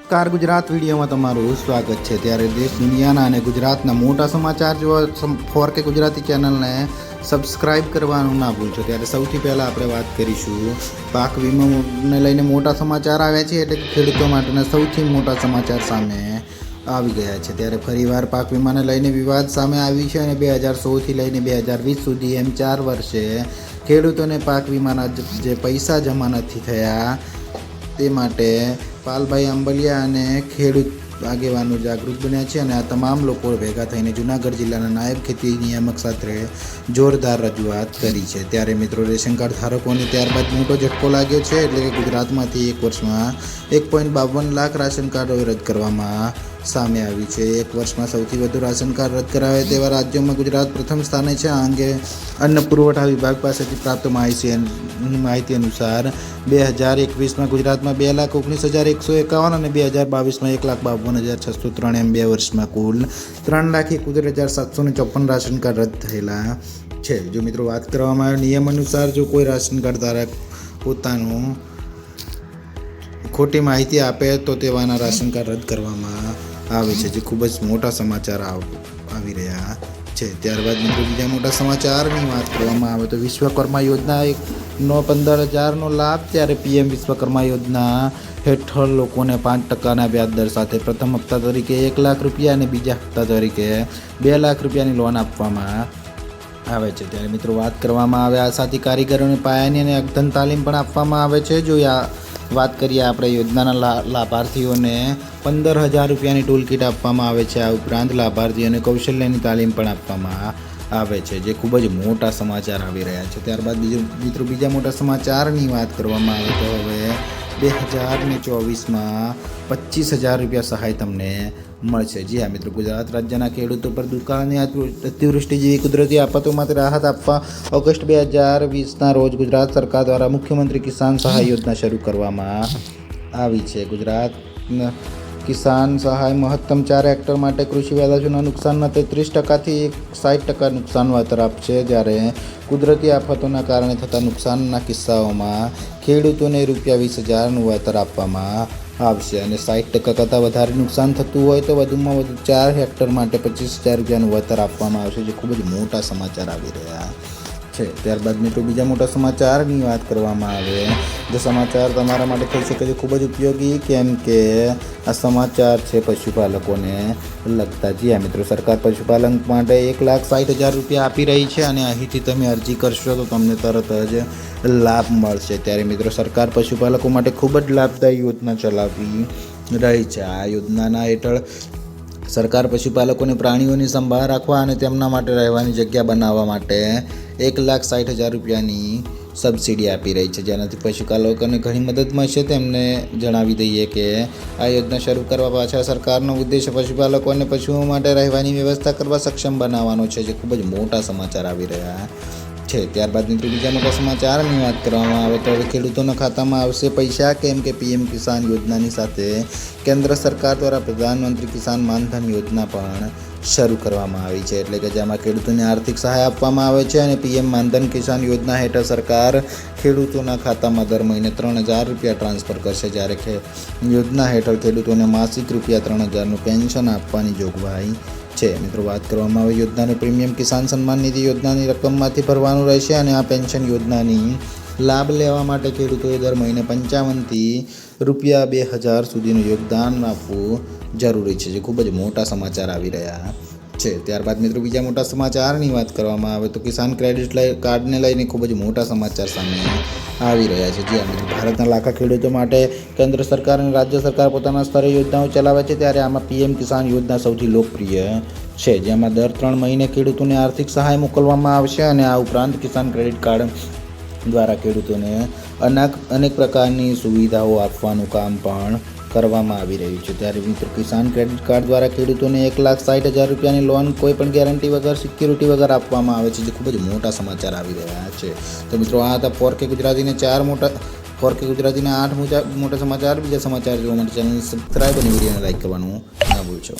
નમસ્કાર ગુજરાત વિડીયોમાં તમારું સ્વાગત છે। ત્યારે દેશ દુનિયાના અને ગુજરાતના મોટા સમાચાર જોવા ફોરકે ગુજરાતી ચેનલને સબસ્ક્રાઇબ કરવાનું ના ભૂલશો। ત્યારે સૌથી પહેલાં આપણે વાત કરીશું પાક વીમાને લઈને મોટા સમાચાર આવ્યા છે, એટલે કે ખેડૂતો માટેના સૌથી મોટા સમાચાર સામે આવી ગયા છે। ત્યારે ફરીવાર પાક વીમાને લઈને વિવાદ સામે આવી છે અને 2016થી લઈને 2020 સુધી એમ 4 વર્ષે ખેડૂતોને પાક વીમાના જે પૈસા જમા નથી થયા તે માટે પાલભાઈ આંબલિયા અને ખેડૂત આગેવાનો જાગૃત બન્યા છે અને આ તમામ લોકો ભેગા થઈને જૂનાગઢ જિલ્લાના નાયબ ખેતી નિયામક સાથે જોરદાર રજૂઆત કરી છે। ત્યારે મિત્રો રેશન કાર્ડ ધારકોને ત્યારબાદ મોટો ઝટકો લાગ્યો છે, એટલે કે ગુજરાતમાંથી એક વર્ષમાં 1.52 લાખ રાશન કાર્ડો રદ કરવામાં સામે આવી છે। એક વર્ષમાં સૌથી વધુ રાશન કાર્ડ રદ કરાવે તેવા રાજ્યોમાં ગુજરાત પ્રથમ સ્થાને છે। આ અંગે અન્ન પુરવઠા વિભાગ પાસેથી પ્રાપ્ત માહિતી અનુસાર 2021માં ગુજરાતમાં 2,19,151 અને 2022માં 1,52,603 એમ 2 વર્ષમાં કુલ 3,71,754 રાશન કાર્ડ રદ થયેલા છે। જો મિત્રો વાત કરવામાં આવે નિયમ અનુસાર જો કોઈ રાશન કાર્ડ ધારક પોતાનું ખોટી માહિતી આપે તો તેવાના રાશન કાર્ડ રદ કરવામાં આવે છે, જે ખૂબ જ મોટા સમાચાર આવી રહ્યા છે। ત્યારબાદ મિત્રો બીજા મોટા સમાચારની વાત કરવામાં આવે તો વિશ્વકર્મા યોજના નો 15,000નો લાભ। ત્યારે પીએમ વિશ્વકર્મા યોજના હેઠળ લોકોને 5% વ્યાજ દર સાથે પ્રથમ હપ્તા તરીકે 1 લાખ રૂપિયા અને બીજા હપ્તા તરીકે 2 લાખ રૂપિયાની લોન આપવામાં આવે છે। ત્યારે મિત્રો વાત કરવામાં આવે આ સાથે કારીગરોને પાયાની અને અદ્યતન તાલીમ પણ આપવામાં આવે છે। જો વાત કરીએ આપણે યોજનાના લાભાર્થીઓને 15,000 રૂપિયાની ટૂલ કિટ આપવામાં આવે છે। આ ઉપરાંત લાભાર્થીઓને કૌશલ્યની તાલીમ પણ આપવામાં આવે છે, જે ખૂબ જ મોટા સમાચાર આવી રહ્યા છે। ત્યારબાદ બીજા મોટા સમાચારની વાત કરવામાં આવે તો હવે 2024માં 25,000 રૂપિયા સહાય તમને મળશે। જી હા મિત્રો, ગુજરાત રાજ્યના ખેડૂતો પર દુકાળની અતિવૃષ્ટિ જેવી કુદરતી આફતોમાંથી રાહત આપવા ઓગસ્ટ 2020ના રોજ ગુજરાત સરકાર દ્વારા મુખ્યમંત્રી કિસાન સહાય યોજના શરૂ કરવામાં આવી છે। ગુજરાત કિસાન સહાય મહત્તમ 4 હેક્ટર માટે કૃષિ પેદાશોના નુકસાનના 33%થી 60% નુકસાન વળતર આપશે। જ્યારે કુદરતી આફતોના કારણે થતા નુકસાનના કિસ્સાઓમાં ખેડૂતોને ₹20,000નું વળતર આપવામાં આવશે અને 60% કરતાં વધારે નુકસાન થતું હોય તો વધુમાં વધુ 4 હેક્ટર માટે ₹25,000 રૂપિયાનું વળતર આપવામાં આવશે, જે ખૂબ જ મોટા સમાચાર આવી રહ્યા છે। ત્યારબાદ મિત્રો બીજા મોટા સમાચારની વાત કરવામાં આવે જે સમાચાર તમારા માટે થઈ શકે છે ખૂબ જ ઉપયોગી, કેમ કે આ સમાચાર છે પશુપાલકોને લગતા। જી હા મિત્રો, સરકાર પશુપાલન માટે 1,60,000 રૂપિયા આપી રહી છે અને અહીંથી તમે અરજી કરશો તો તમને તરત જ લાભ મળશે। ત્યારે મિત્રો સરકાર પશુપાલકો માટે ખૂબ જ લાભદાયી યોજના ચલાવી રહી છે। આ યોજનાના હેઠળ સરકાર પશુપાલકોને પ્રાણીઓની સંભાળ રાખવા અને તેમના માટે રહેવાની જગ્યા બનાવવા માટે 1,60,000 રૂપિયાની સબસિડી આપી રહી છે, જેનાથી પશુપાલકોને ઘણી મદદ મળશે। તેમને જણાવી દઈએ કે આ યોજના શરૂ કરવા પાછળ સરકારનો ઉદ્દેશ્ય પશુપાલકો અને પશુઓ માટે રહેવાની વ્યવસ્થા કરવા સક્ષમ બનાવવાનો છે, જે ખૂબ જ મોટા સમાચાર આવી રહ્યા છે। ત્યારબાદ મિત્રો બીજા મોટા સમાચારની વાત કરવામાં આવે તો હવે ખેડૂતોના ખાતામાં આવશે પૈસા, કેમ કે પીએમ કિસાન યોજનાની સાથે કેન્દ્ર સરકાર દ્વારા પ્રધાનમંત્રી કિસાન માનધન યોજના પણ શરૂ કરવામાં આવી છે, એટલે કે જેમાં ખેડૂતોને આર્થિક સહાય આપવામાં આવે છે અને પીએમ માનધન કિસાન યોજના હેઠળ સરકાર ખેડૂતોના ખાતામાં દર મહિને 3,000 રૂપિયા ટ્રાન્સફર કરશે। જ્યારે યોજના હેઠળ ખેડૂતોને માસિક ₹3,000નું પેન્શન આપવાની જોગવાઈ છે। મિત્રો વાત કરવામાં આવે યોજનાનું પ્રીમિયમ કિસાન સન્માન નિધિ યોજનાની રકમમાંથી ભરવાનું રહેશે અને આ પેન્શન યોજનાની લાભ લેવા માટે ખેડૂતોએ દર મહિને 55થી ₹2,000 સુધીનું યોગદાન આપવું જરૂરી છે, જે ખૂબ જ મોટા સમાચાર આવી રહ્યા છે। ત્યારબાદ મિત્રો બીજા મોટા સમાચારની વાત કરવામાં આવે તો કિસાન ક્રેડિટ કાર્ડને લઈને ખૂબ જ મોટા સમાચાર સામે આવી રહ્યા છે। જે મિત્રો ભારતના લાખો ખેડૂતો માટે કેન્દ્ર સરકાર અને રાજ્ય સરકાર પોતાના સ્તરે યોજનાઓ ચલાવે છે। ત્યારે આમાં પીએમ કિસાન યોજના સૌથી લોકપ્રિય છે, જેમાં દર 3 મહિને ખેડૂતોને આર્થિક સહાય મોકલવામાં આવશે અને આ ઉપરાંત કિસાન ક્રેડિટ કાર્ડ દ્વારા ખેડૂતોને અનેક પ્રકારની સુવિધાઓ આપવાનું કામ પણ કરવામાં આવી રહ્યું છે। ત્યારે મિત્રો કિસાન ક્રેડિટ કાર્ડ દ્વારા ખેડૂતોને 1,60,000 રૂપિયાની લોન કોઈ પણ ગેરંટી વગર, સિક્યુરિટી વગર આપવામાં આવે છે, જે ખૂબ જ મોટા સમાચાર આવી રહ્યા છે। તો મિત્રો આ હતા ફોરકે ગુજરાતીના 8 મોટા સમાચાર। બીજા સમાચાર જોવા માટે ચેનલ સબસ્ક્રાઈબ અને વિડીયોને લાઈક કરવાનું ના ભૂલશો।